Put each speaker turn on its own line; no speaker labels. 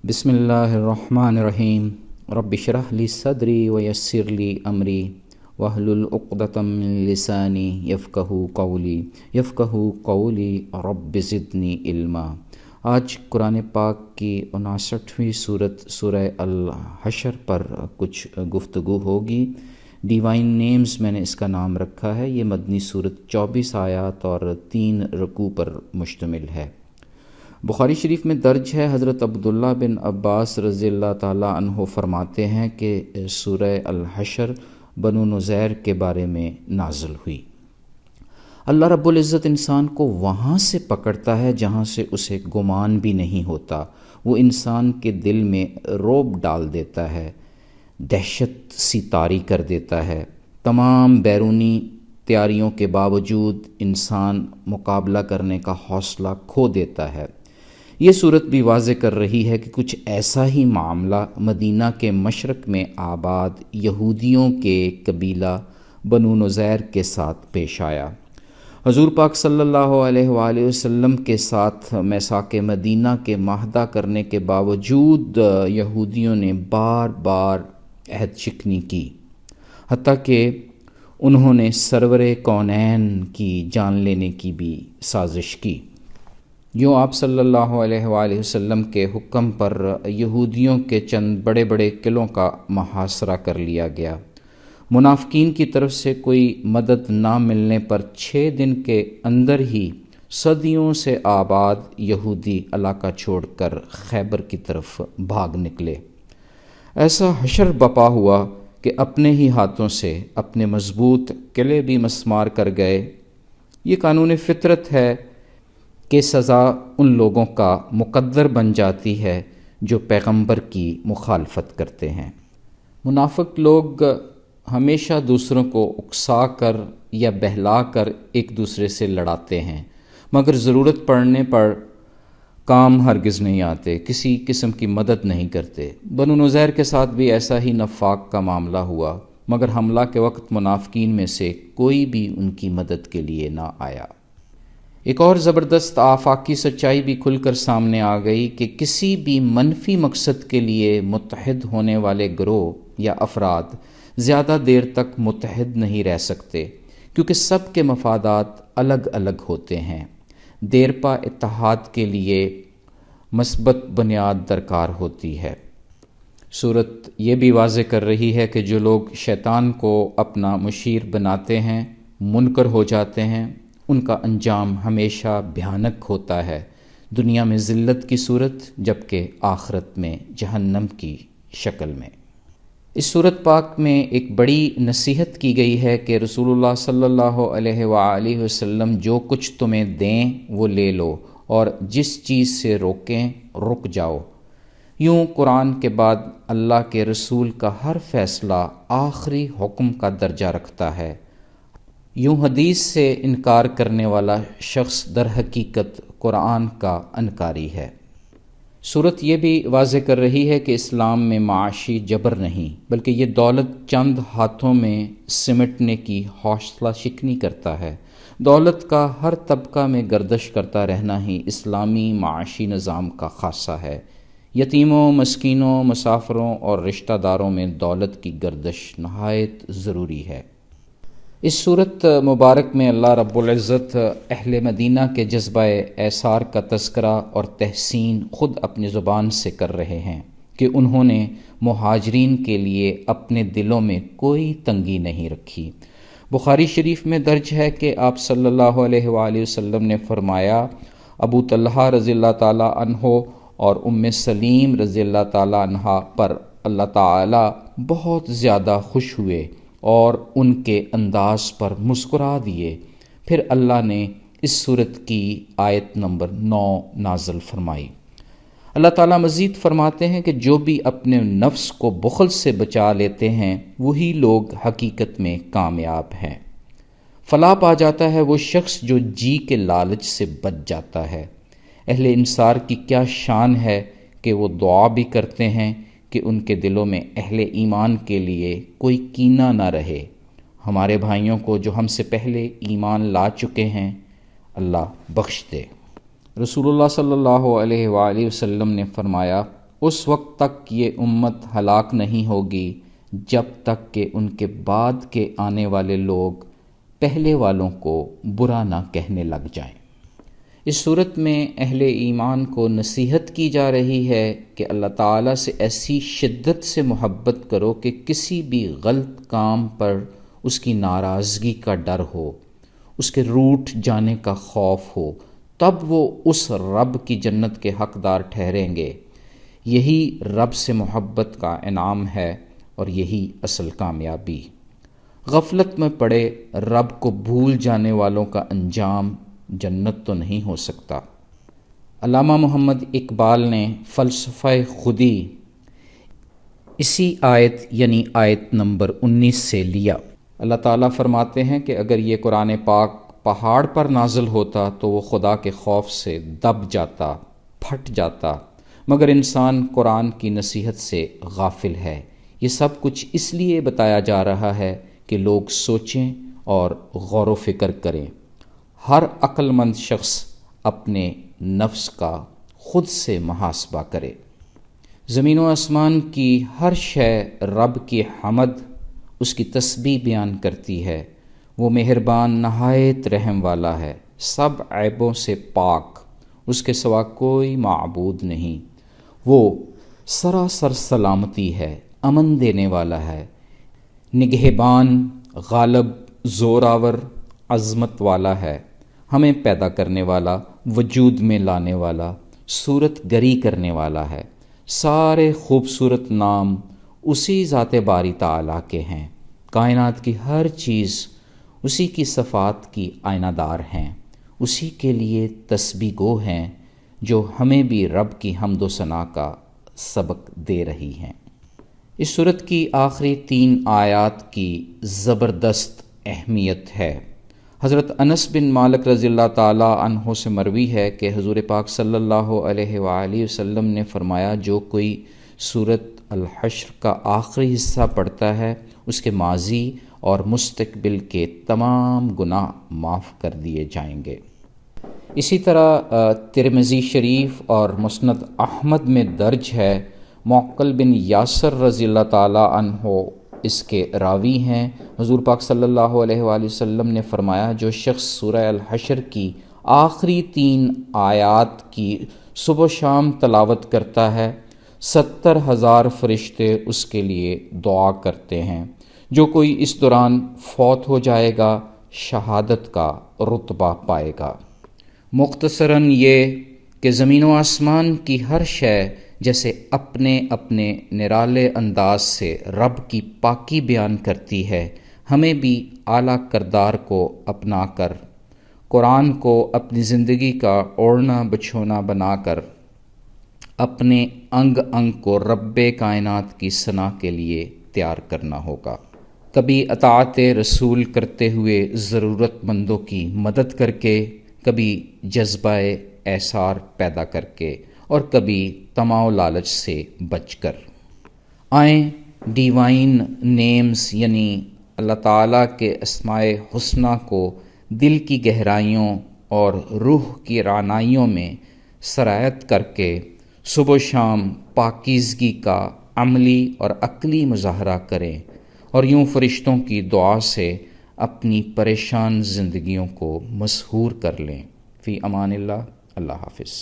بسم اللہ الرحمن الرحیم رب اشرح لی صدری ویسر لی امری واحلل عقدۃ من لسانی یفقہوا قولی رب زدنی علما۔ آج قرآن پاک کی 59ویں صورت سورہ الحشر پر کچھ گفتگو ہوگی۔ ڈیوائن نیمز میں نے اس کا نام رکھا ہے۔ یہ مدنی صورت 24 آیات اور 3 رکوع پر مشتمل ہے۔ بخاری شریف میں درج ہے، حضرت عبداللہ بن عباس رضی اللہ تعالیٰ عنہ فرماتے ہیں کہ سورہ الحشر بنو نذیر کے بارے میں نازل ہوئی۔ اللہ رب العزت انسان کو وہاں سے پکڑتا ہے جہاں سے اسے گمان بھی نہیں ہوتا۔ وہ انسان کے دل میں رعب ڈال دیتا ہے، دہشت سی طاری کر دیتا ہے۔ تمام بیرونی تیاریوں کے باوجود انسان مقابلہ کرنے کا حوصلہ کھو دیتا ہے۔ یہ صورت بھی واضح کر رہی ہے کہ کچھ ایسا ہی معاملہ مدینہ کے مشرق میں آباد یہودیوں کے قبیلہ بنو نذیر کے ساتھ پیش آیا۔ حضور پاک صلی اللہ علیہ وآلہ وسلم کے ساتھ میثاق مدینہ کے معاہدہ کرنے کے باوجود یہودیوں نے بار بار عہد شکنی کی، حتیٰ کہ انہوں نے سرور کونین کی جان لینے کی بھی سازش کی۔ یوں آپ صلی اللہ علیہ وآلہ وسلم کے حکم پر یہودیوں کے چند بڑے بڑے قلعوں کا محاصرہ کر لیا گیا۔ منافقین کی طرف سے کوئی مدد نہ ملنے پر 6 دن کے اندر ہی صدیوں سے آباد یہودی علاقہ چھوڑ کر خیبر کی طرف بھاگ نکلے۔ ایسا حشر بپا ہوا کہ اپنے ہی ہاتھوں سے اپنے مضبوط قلعے بھی مسمار کر گئے۔ یہ قانون فطرت ہے کہ سزا ان لوگوں کا مقدر بن جاتی ہے جو پیغمبر کی مخالفت کرتے ہیں۔ منافق لوگ ہمیشہ دوسروں کو اکسا کر یا بہلا کر ایک دوسرے سے لڑاتے ہیں، مگر ضرورت پڑنے پر کام ہرگز نہیں آتے، کسی قسم کی مدد نہیں کرتے۔ بنو نذیر کے ساتھ بھی ایسا ہی نفاق کا معاملہ ہوا، مگر حملہ کے وقت منافقین میں سے کوئی بھی ان کی مدد کے لیے نہ آیا۔ ایک اور زبردست آفاقی سچائی بھی کھل کر سامنے آ گئی کہ کسی بھی منفی مقصد کے لیے متحد ہونے والے گروہ یا افراد زیادہ دیر تک متحد نہیں رہ سکتے، کیونکہ سب کے مفادات الگ الگ ہوتے ہیں۔ دیرپا اتحاد کے لیے مثبت بنیاد درکار ہوتی ہے۔ صورت یہ بھی واضح کر رہی ہے کہ جو لوگ شیطان کو اپنا مشیر بناتے ہیں، منکر ہو جاتے ہیں، ان کا انجام ہمیشہ بھیانک ہوتا ہے، دنیا میں ذلت کی صورت، جبکہ آخرت میں جہنم کی شکل میں۔ اس صورت پاک میں ایک بڑی نصیحت کی گئی ہے کہ رسول اللہ صلی اللہ علیہ وآلہ وسلم جو کچھ تمہیں دیں وہ لے لو، اور جس چیز سے روکیں رک جاؤ۔ یوں قرآن کے بعد اللہ کے رسول کا ہر فیصلہ آخری حکم کا درجہ رکھتا ہے۔ یوں حدیث سے انکار کرنے والا شخص در حقیقت قرآن کا انکاری ہے۔ صورت یہ بھی واضح کر رہی ہے کہ اسلام میں معاشی جبر نہیں، بلکہ یہ دولت چند ہاتھوں میں سمٹنے کی حوصلہ شکنی کرتا ہے۔ دولت کا ہر طبقہ میں گردش کرتا رہنا ہی اسلامی معاشی نظام کا خاصہ ہے۔ یتیموں، مسکینوں، مسافروں اور رشتہ داروں میں دولت کی گردش نہایت ضروری ہے۔ اس صورت مبارک میں اللہ رب العزت اہل مدینہ کے جذبہ ایثار کا تذکرہ اور تحسین خود اپنی زبان سے کر رہے ہیں کہ انہوں نے مہاجرین کے لیے اپنے دلوں میں کوئی تنگی نہیں رکھی۔ بخاری شریف میں درج ہے کہ آپ صلی اللہ علیہ وآلہ وسلم نے فرمایا، ابو طلحہ رضی اللہ تعالیٰ عنہ اور ام سلیم رضی اللہ تعالیٰ عنہ پر اللہ تعالیٰ بہت زیادہ خوش ہوئے اور ان کے انداز پر مسکرا دیے۔ پھر اللہ نے اس صورت کی آیت نمبر 9 نازل فرمائی۔ اللہ تعالیٰ مزید فرماتے ہیں کہ جو بھی اپنے نفس کو بخل سے بچا لیتے ہیں وہی لوگ حقیقت میں کامیاب ہیں۔ فلاح پا جاتا ہے وہ شخص جو جی کے لالچ سے بچ جاتا ہے۔ اہل انصار کی کیا شان ہے کہ وہ دعا بھی کرتے ہیں کہ ان کے دلوں میں اہل ایمان کے لیے کوئی کینہ نہ رہے۔ ہمارے بھائیوں کو جو ہم سے پہلے ایمان لا چکے ہیں اللہ بخش دے۔ رسول اللہ صلی اللہ علیہ وآلہ وسلم نے فرمایا، اس وقت تک یہ امت ہلاک نہیں ہوگی جب تک کہ ان کے بعد کے آنے والے لوگ پہلے والوں کو برا نہ کہنے لگ جائیں۔ اس صورت میں اہل ایمان کو نصیحت کی جا رہی ہے کہ اللہ تعالیٰ سے ایسی شدت سے محبت کرو کہ کسی بھی غلط کام پر اس کی ناراضگی کا ڈر ہو، اس کے روٹھ جانے کا خوف ہو، تب وہ اس رب کی جنت کے حقدار ٹھہریں گے۔ یہی رب سے محبت کا انعام ہے اور یہی اصل کامیابی۔ غفلت میں پڑے رب کو بھول جانے والوں کا انجام جنت تو نہیں ہو سکتا۔ علامہ محمد اقبال نے فلسفہ خودی اسی آیت یعنی آیت نمبر 19 سے لیا۔ اللہ تعالیٰ فرماتے ہیں کہ اگر یہ قرآن پاک پہاڑ پر نازل ہوتا تو وہ خدا کے خوف سے دب جاتا، پھٹ جاتا، مگر انسان قرآن کی نصیحت سے غافل ہے۔ یہ سب کچھ اس لیے بتایا جا رہا ہے کہ لوگ سوچیں اور غور و فکر کریں۔ ہر عقل مند شخص اپنے نفس کا خود سے محاسبہ کرے۔ زمین و آسمان کی ہر شے رب کی حمد، اس کی تسبیح بیان کرتی ہے۔ وہ مہربان نہایت رحم والا ہے، سب عیبوں سے پاک، اس کے سوا کوئی معبود نہیں۔ وہ سراسر سلامتی ہے، امن دینے والا ہے، نگہبان، غالب، زوراور، عظمت والا ہے، ہمیں پیدا کرنے والا، وجود میں لانے والا، صورت گری کرنے والا ہے۔ سارے خوبصورت نام اسی ذات باری تعالیٰ کے ہیں۔ کائنات کی ہر چیز اسی کی صفات کی آئینہ دار ہیں، اسی کے لیے تسبیح گو ہیں، جو ہمیں بھی رب کی حمد و ثنا کا سبق دے رہی ہیں۔ اس سورت کی آخری 3 آیات کی زبردست اہمیت ہے۔ حضرت انس بن مالک رضی اللہ تعالیٰ عنہ سے مروی ہے کہ حضور پاک صلی اللہ علیہ وآلہ وسلم نے فرمایا، جو کوئی سورت الحشر کا آخری حصہ پڑھتا ہے اس کے ماضی اور مستقبل کے تمام گناہ معاف کر دیے جائیں گے۔ اسی طرح ترمذی شریف اور مسند احمد میں درج ہے، معقل بن یاسر رضی اللہ تعالیٰ عنہ اس کے راوی ہیں۔ حضور پاک صلی اللہ علیہ وآلہ وسلم نے فرمایا، جو شخص سورہ الحشر کی آخری 3 آیات کی صبح و شام تلاوت کرتا ہے، 70,000 فرشتے اس کے لیے دعا کرتے ہیں۔ جو کوئی اس دوران فوت ہو جائے گا شہادت کا رتبہ پائے گا۔ مختصراً یہ کہ زمین و آسمان کی ہر شے جیسے اپنے اپنے نرالے انداز سے رب کی پاکی بیان کرتی ہے، ہمیں بھی اعلیٰ کردار کو اپنا کر قرآن کو اپنی زندگی کا اوڑھنا بچھونا بنا کر اپنے انگ انگ کو رب کائنات کی ثنا کے لیے تیار کرنا ہوگا۔ کبھی اطاعت رسول کرتے ہوئے ضرورت مندوں کی مدد کر کے، کبھی جذبہ ایثار پیدا کر کے، اور کبھی طمع و لالچ سے بچ کر۔ آئیں ڈیوائن نیمز یعنی اللہ تعالیٰ کے اسماء حسنہ کو دل کی گہرائیوں اور روح کی رعنائیوں میں سرایت کر کے صبح و شام پاکیزگی کا عملی اور عقلی مظاہرہ کریں، اور یوں فرشتوں کی دعا سے اپنی پریشان زندگیوں کو مسحور کر لیں۔ فی امان اللہ، اللہ حافظ۔